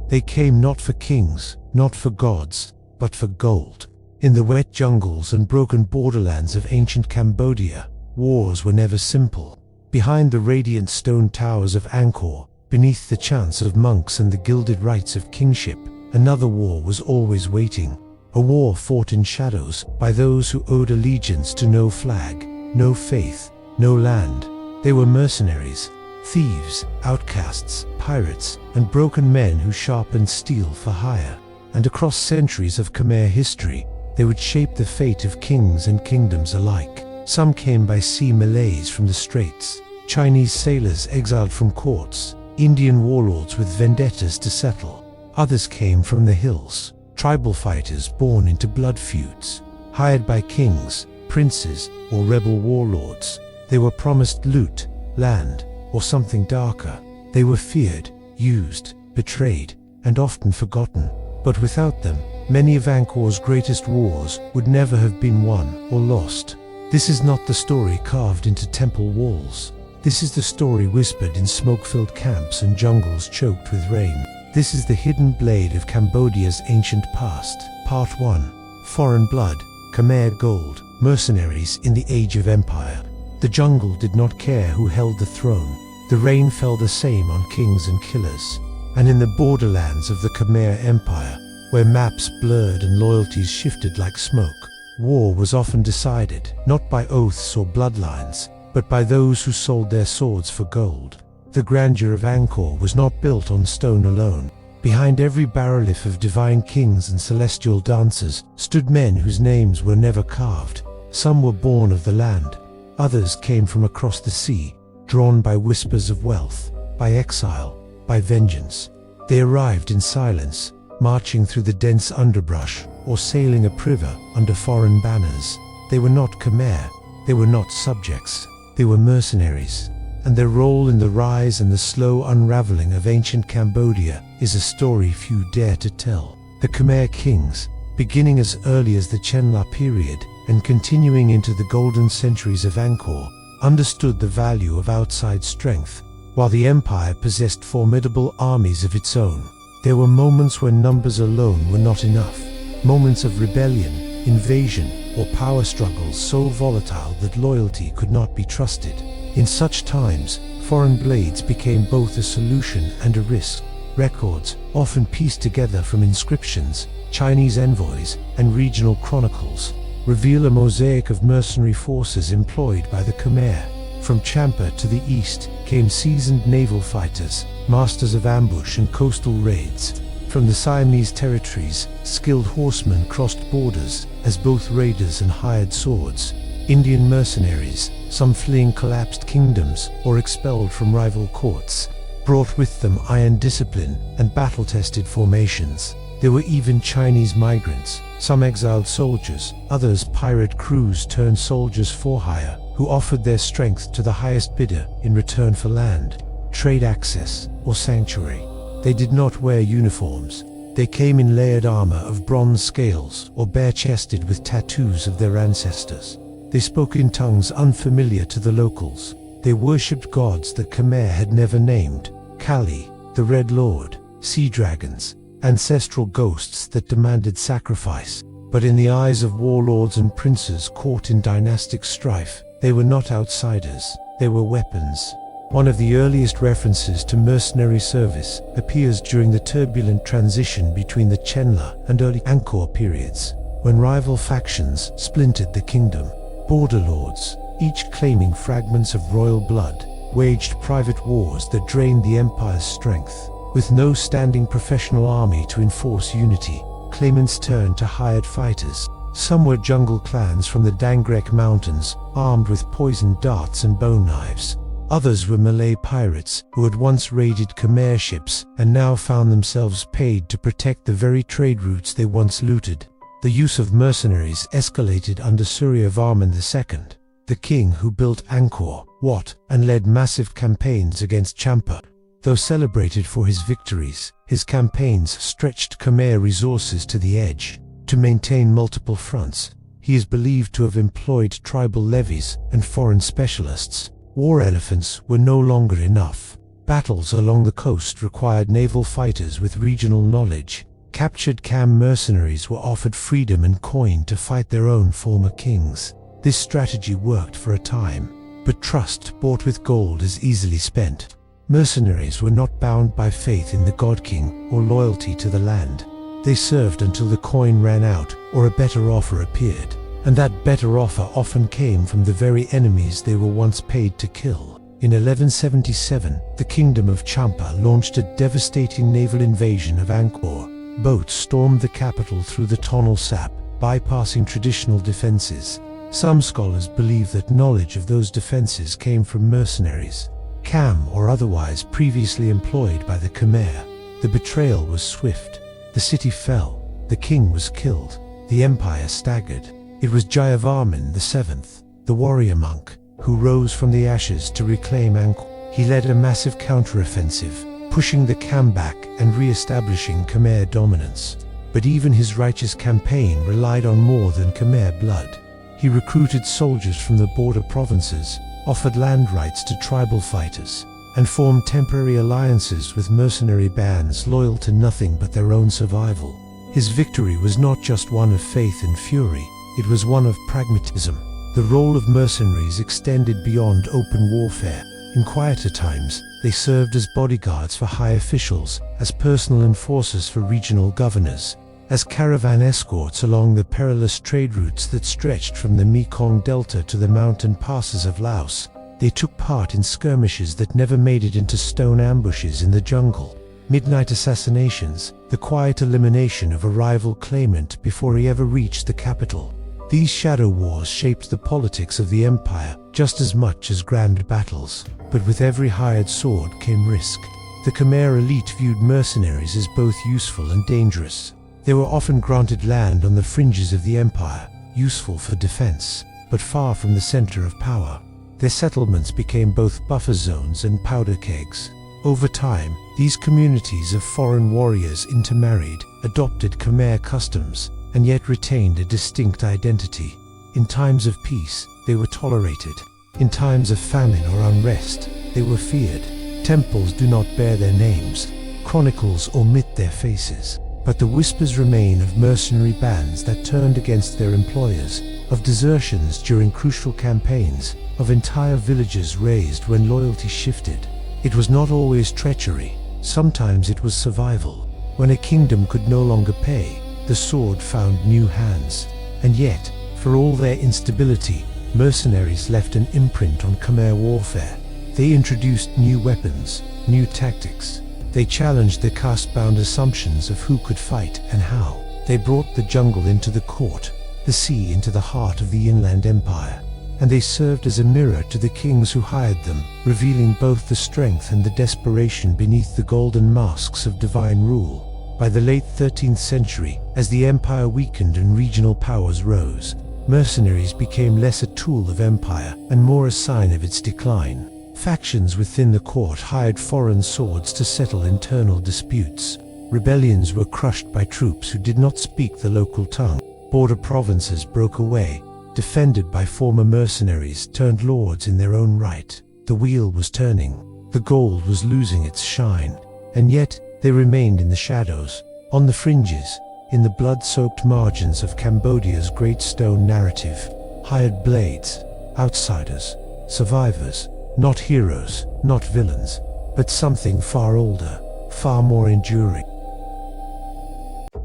They came not for kings, not for gods, but for gold. In the wet jungles and broken borderlands of ancient Cambodia, wars were never simple. Behind the radiant stone towers of Angkor, beneath the chants of monks and the gilded rites of kingship, another war was always waiting. A war fought in shadows by those who owed allegiance to no flag, no faith, no land. They were mercenaries, thieves, outcasts, pirates, and broken men who sharpened steel for hire. And across centuries of Khmer history, they would shape the fate of kings and kingdoms alike. Some came by sea Malays from the Straits, Chinese sailors exiled from courts, Indian warlords with vendettas to settle. Others came from the hills, tribal fighters born into blood feuds, hired by kings, princes, or rebel warlords. They were promised loot, land, or something darker. They were feared, used, betrayed, and often forgotten. But without them, many of Angkor's greatest wars would never have been won or lost. This is not the story carved into temple walls. This is the story whispered in smoke-filled camps and jungles choked with rain. This is the hidden blade of Cambodia's ancient past. Part 1. Foreign Blood, Khmer Gold, Mercenaries in the Age of Empire. The jungle did not care who held the throne. The rain fell the same on kings and killers. And in the borderlands of the Khmer Empire, where maps blurred and loyalties shifted like smoke, war was often decided, not by oaths or bloodlines, but by those who sold their swords for gold. The grandeur of Angkor was not built on stone alone. Behind every barreliff of divine kings and celestial dancers stood men whose names were never carved. Some were born of the land. Others came from across the sea, drawn by whispers of wealth, by exile, by vengeance. They arrived in silence, marching through the dense underbrush or sailing upriver under foreign banners. They were not Khmer. They were not subjects. They were mercenaries. And their role in the rise and the slow unraveling of ancient Cambodia is a story few dare to tell. The Khmer kings, beginning as early as the Chenla period and continuing into the golden centuries of Angkor, understood the value of outside strength, while the empire possessed formidable armies of its own. There were moments when numbers alone were not enough, moments of rebellion, invasion, or power struggles so volatile that loyalty could not be trusted. In such times, foreign blades became both a solution and a risk. Records, often pieced together from inscriptions, Chinese envoys, and regional chronicles, reveal a mosaic of mercenary forces employed by the Khmer. From Champa to the east came seasoned naval fighters, masters of ambush and coastal raids. From the Siamese territories, skilled horsemen crossed borders as both raiders and hired swords. Indian mercenaries, some fleeing collapsed kingdoms or expelled from rival courts, brought with them iron discipline and battle-tested formations. There were even Chinese migrants, some exiled soldiers, others pirate crews turned soldiers for hire, who offered their strength to the highest bidder in return for land, trade access, or sanctuary. They did not wear uniforms. They came in layered armor of bronze scales or bare-chested with tattoos of their ancestors. They spoke in tongues unfamiliar to the locals. They worshipped gods that Khmer had never named: Kali, the Red Lord, sea dragons, ancestral ghosts that demanded sacrifice. But in the eyes of warlords and princes caught in dynastic strife, they were not outsiders, they were weapons. One of the earliest references to mercenary service appears during the turbulent transition between the Chenla and early Angkor periods, when rival factions splintered the kingdom. Border lords, each claiming fragments of royal blood, waged private wars that drained the empire's strength. With no standing professional army to enforce unity, claimants turned to hired fighters. Some were jungle clans from the Dangrek Mountains, armed with poisoned darts and bone knives. Others were Malay pirates who had once raided Khmer ships and now found themselves paid to protect the very trade routes they once looted. The use of mercenaries escalated under Surya Varman II, the king who built Angkor, Wat, and led massive campaigns against Champa. Though celebrated for his victories, his campaigns stretched Khmer resources to the edge. To maintain multiple fronts, he is believed to have employed tribal levies and foreign specialists. War elephants were no longer enough. Battles along the coast required naval fighters with regional knowledge. Captured Khmer mercenaries were offered freedom and coin to fight their own former kings. This strategy worked for a time, but trust bought with gold is easily spent. Mercenaries were not bound by faith in the god king or loyalty to the land. They served until the coin ran out or a better offer appeared, and that better offer often came from the very enemies they were once paid to kill. In 1177, the Kingdom of Champa launched a devastating naval invasion of Angkor. Boats stormed the capital through the Tonle Sap, bypassing traditional defenses. Some scholars believe that knowledge of those defenses came from mercenaries, Khmer or otherwise previously employed by the Khmer. The betrayal was swift. The city fell. The king was killed. The empire staggered. It was Jayavarman VII, the warrior monk, who rose from the ashes to reclaim Angkor. He led a massive counteroffensive, pushing the Khmer back and re-establishing Khmer dominance. But even his righteous campaign relied on more than Khmer blood. He recruited soldiers from the border provinces, offered land rights to tribal fighters, and formed temporary alliances with mercenary bands loyal to nothing but their own survival. His victory was not just one of faith and fury, it was one of pragmatism. The role of mercenaries extended beyond open warfare. In quieter times, they served as bodyguards for high officials, as personal enforcers for regional governors, as caravan escorts along the perilous trade routes that stretched from the Mekong Delta to the mountain passes of Laos. They took part in skirmishes that never made it into stone ambushes in the jungle. Midnight assassinations, the quiet elimination of a rival claimant before he ever reached the capital. These shadow wars shaped the politics of the empire just as much as grand battles. But with every hired sword came risk. The Khmer elite viewed mercenaries as both useful and dangerous. They were often granted land on the fringes of the empire, useful for defense, but far from the center of power. Their settlements became both buffer zones and powder kegs. Over time, these communities of foreign warriors intermarried, adopted Khmer customs, and yet retained a distinct identity. In times of peace, they were tolerated. In times of famine or unrest, they were feared. Temples do not bear their names. Chronicles omit their faces. But the whispers remain of mercenary bands that turned against their employers, of desertions during crucial campaigns, of entire villages razed when loyalty shifted. It was not always treachery. Sometimes it was survival. When a kingdom could no longer pay, the sword found new hands. And yet, for all their instability, mercenaries left an imprint on Khmer warfare. They introduced new weapons, new tactics. They challenged the caste-bound assumptions of who could fight and how. They brought the jungle into the court, the sea into the heart of the inland empire. And they served as a mirror to the kings who hired them, revealing both the strength and the desperation beneath the golden masks of divine rule. By the late 13th century, as the empire weakened and regional powers rose, mercenaries became less a tool of empire and more a sign of its decline. Factions within the court hired foreign swords to settle internal disputes. Rebellions were crushed by troops who did not speak the local tongue. Border provinces broke away, defended by former mercenaries turned lords in their own right. The wheel was turning. The gold was losing its shine. And yet, they remained in the shadows, on the fringes, in the blood-soaked margins of Cambodia's great stone narrative. Hired blades, outsiders, survivors, not heroes, not villains, but something far older, far more enduring.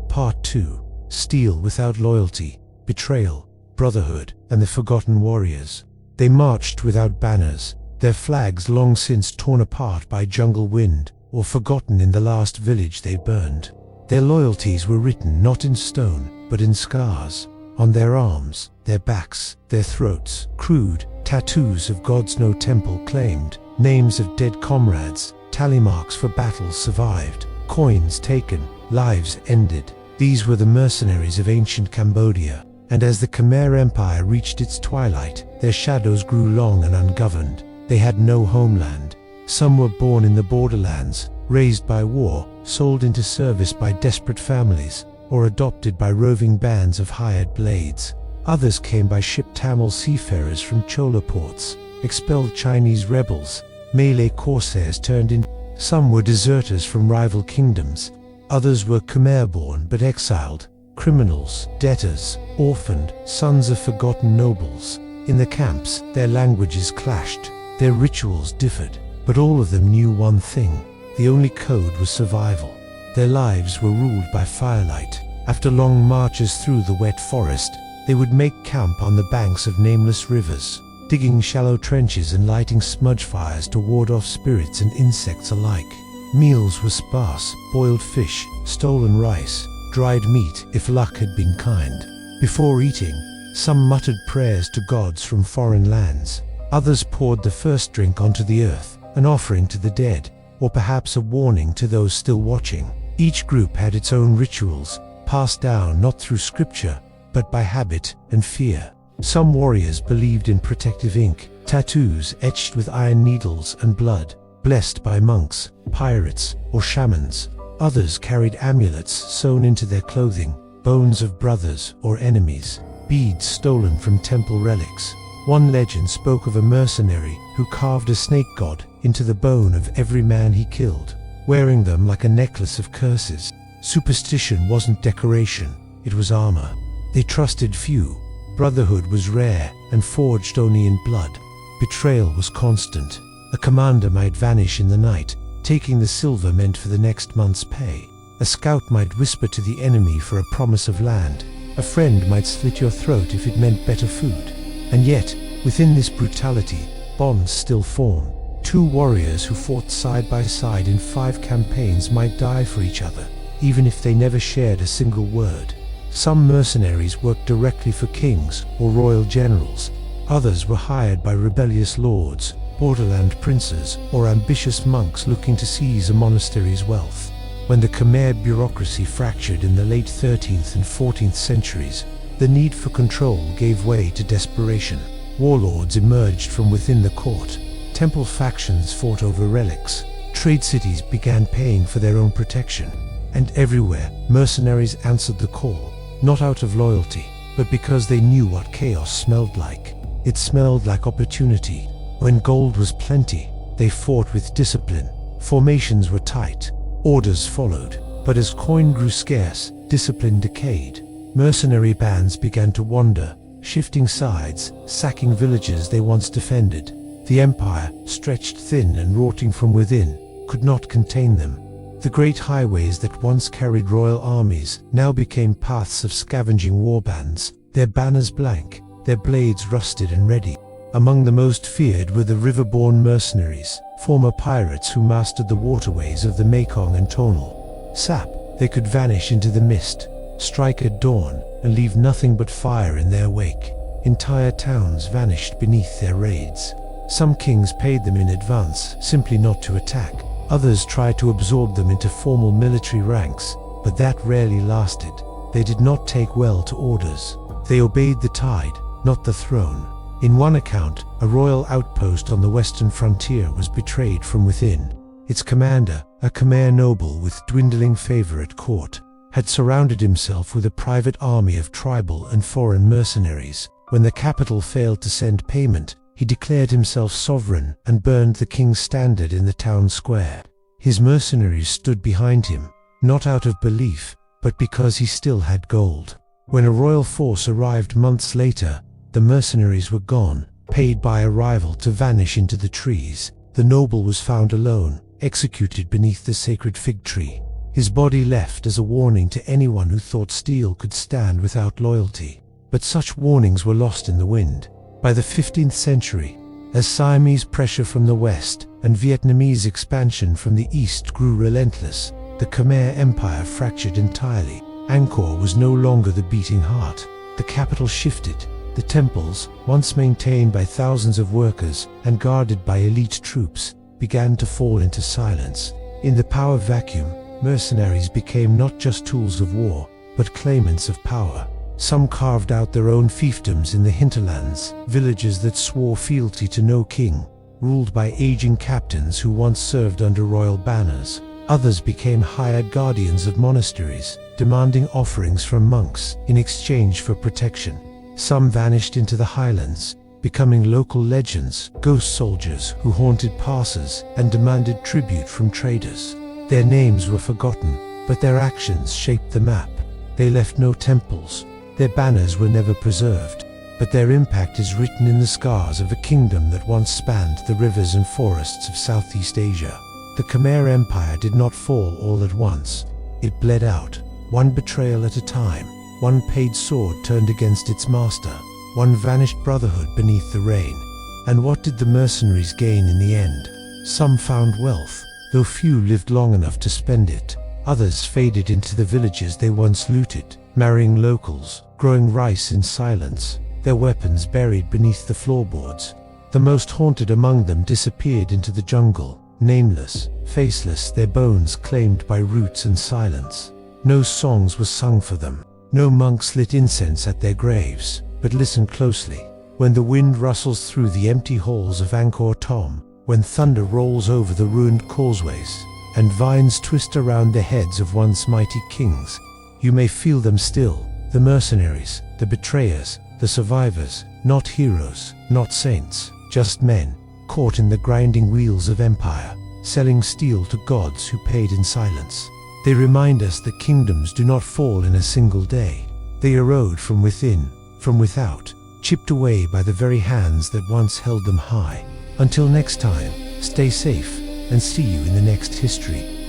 Part 2. Steel without loyalty, betrayal, brotherhood, and the forgotten warriors. They marched without banners, their flags long since torn apart by jungle wind, or forgotten in the last village they burned. Their loyalties were written not in stone, but in scars, on their arms, their backs, their throats. Crude tattoos of gods no temple claimed, names of dead comrades, tally marks for battles survived, coins taken, lives ended. These were the mercenaries of ancient Cambodia, and as the Khmer Empire reached its twilight, their shadows grew long and ungoverned. They had no homeland. Some were born in the borderlands, raised by war, sold into service by desperate families, or adopted by roving bands of hired blades. Others came by ship. Tamil seafarers from Chola ports, expelled Chinese rebels, Malay corsairs turned into Some were deserters from rival kingdoms, others were Khmer-born but exiled, criminals, debtors, orphaned, sons of forgotten nobles. In the camps, their languages clashed, their rituals differed, but all of them knew one thing: the only code was survival. Their lives were ruled by firelight. After long marches through the wet forest, they would make camp on the banks of nameless rivers, digging shallow trenches and lighting smudge fires to ward off spirits and insects alike. Meals were sparse: boiled fish, stolen rice, dried meat if luck had been kind. Before eating, some muttered prayers to gods from foreign lands. Others poured the first drink onto the earth, an offering to the dead, or perhaps a warning to those still watching. Each group had its own rituals, passed down not through scripture, but by habit and fear. Some warriors believed in protective ink, tattoos etched with iron needles and blood, blessed by monks, pirates, or shamans. Others carried amulets sewn into their clothing, bones of brothers or enemies, beads stolen from temple relics. One legend spoke of a mercenary who carved a snake god into the bone of every man he killed, wearing them like a necklace of curses. Superstition wasn't decoration, it was armor. They trusted few. Brotherhood was rare and forged only in blood. Betrayal was constant. A commander might vanish in the night, taking the silver meant for the next month's pay. A scout might whisper to the enemy for a promise of land. A friend might slit your throat if it meant better food. And yet, within this brutality, bonds still form. Two warriors who fought side by side in 5 campaigns might die for each other, even if they never shared a single word. Some mercenaries worked directly for kings or royal generals. Others were hired by rebellious lords, borderland princes, or ambitious monks looking to seize a monastery's wealth. When the Khmer bureaucracy fractured in the late 13th and 14th centuries, the need for control gave way to desperation. Warlords emerged from within the court. Temple factions fought over relics. Trade cities began paying for their own protection. And everywhere, mercenaries answered the call, not out of loyalty, but because they knew what chaos smelled like. It smelled like opportunity. When gold was plenty, they fought with discipline. Formations were tight. Orders followed. But as coin grew scarce, discipline decayed. Mercenary bands began to wander, shifting sides, sacking villages they once defended. The empire, stretched thin and rotting from within, could not contain them. The great highways that once carried royal armies now became paths of scavenging warbands, their banners blank, their blades rusted and ready. Among the most feared were the river-born mercenaries, former pirates who mastered the waterways of the Mekong and Tonal. Sap, they could vanish into the mist, strike at dawn, and leave nothing but fire in their wake. Entire towns vanished beneath their raids. Some kings paid them in advance, simply not to attack. Others tried to absorb them into formal military ranks, but that rarely lasted. They did not take well to orders. They obeyed the tide, not the throne. In one account, a royal outpost on the western frontier was betrayed from within. Its commander, a Khmer noble with dwindling favor at court, had surrounded himself with a private army of tribal and foreign mercenaries. When the capital failed to send payment, he declared himself sovereign and burned the king's standard in the town square. His mercenaries stood behind him, not out of belief, but because he still had gold. When a royal force arrived months later, the mercenaries were gone, paid by a rival to vanish into the trees. The noble was found alone, executed beneath the sacred fig tree. His body left as a warning to anyone who thought steel could stand without loyalty. But such warnings were lost in the wind. By the 15th century, as Siamese pressure from the west and Vietnamese expansion from the east grew relentless, the Khmer Empire fractured entirely. Angkor was no longer the beating heart. The capital shifted. The temples, once maintained by thousands of workers and guarded by elite troops, began to fall into silence. In the power vacuum, mercenaries became not just tools of war, but claimants of power. Some carved out their own fiefdoms in the hinterlands, villages that swore fealty to no king, ruled by aging captains who once served under royal banners. Others became hired guardians of monasteries, demanding offerings from monks in exchange for protection. Some vanished into the highlands, becoming local legends, ghost soldiers who haunted passes and demanded tribute from traders. Their names were forgotten, but their actions shaped the map. They left no temples, their banners were never preserved, but their impact is written in the scars of a kingdom that once spanned the rivers and forests of Southeast Asia. The Khmer Empire did not fall all at once. It bled out, one betrayal at a time, one paid sword turned against its master, one vanished brotherhood beneath the rain. And what did the mercenaries gain in the end? Some found wealth, though few lived long enough to spend it. Others faded into the villages they once looted, marrying locals, growing rice in silence, their weapons buried beneath the floorboards. The most haunted among them disappeared into the jungle, nameless, faceless, their bones claimed by roots and silence. No songs were sung for them, no monks lit incense at their graves. But listen closely. When the wind rustles through the empty halls of Angkor, when thunder rolls over the ruined causeways, and vines twist around the heads of once mighty kings, you may feel them still, the mercenaries, the betrayers, the survivors, not heroes, not saints, just men, caught in the grinding wheels of empire, selling steel to gods who paid in silence. They remind us that kingdoms do not fall in a single day. They erode from within, from without, chipped away by the very hands that once held them high. Until next time, stay safe, and see you in the next history.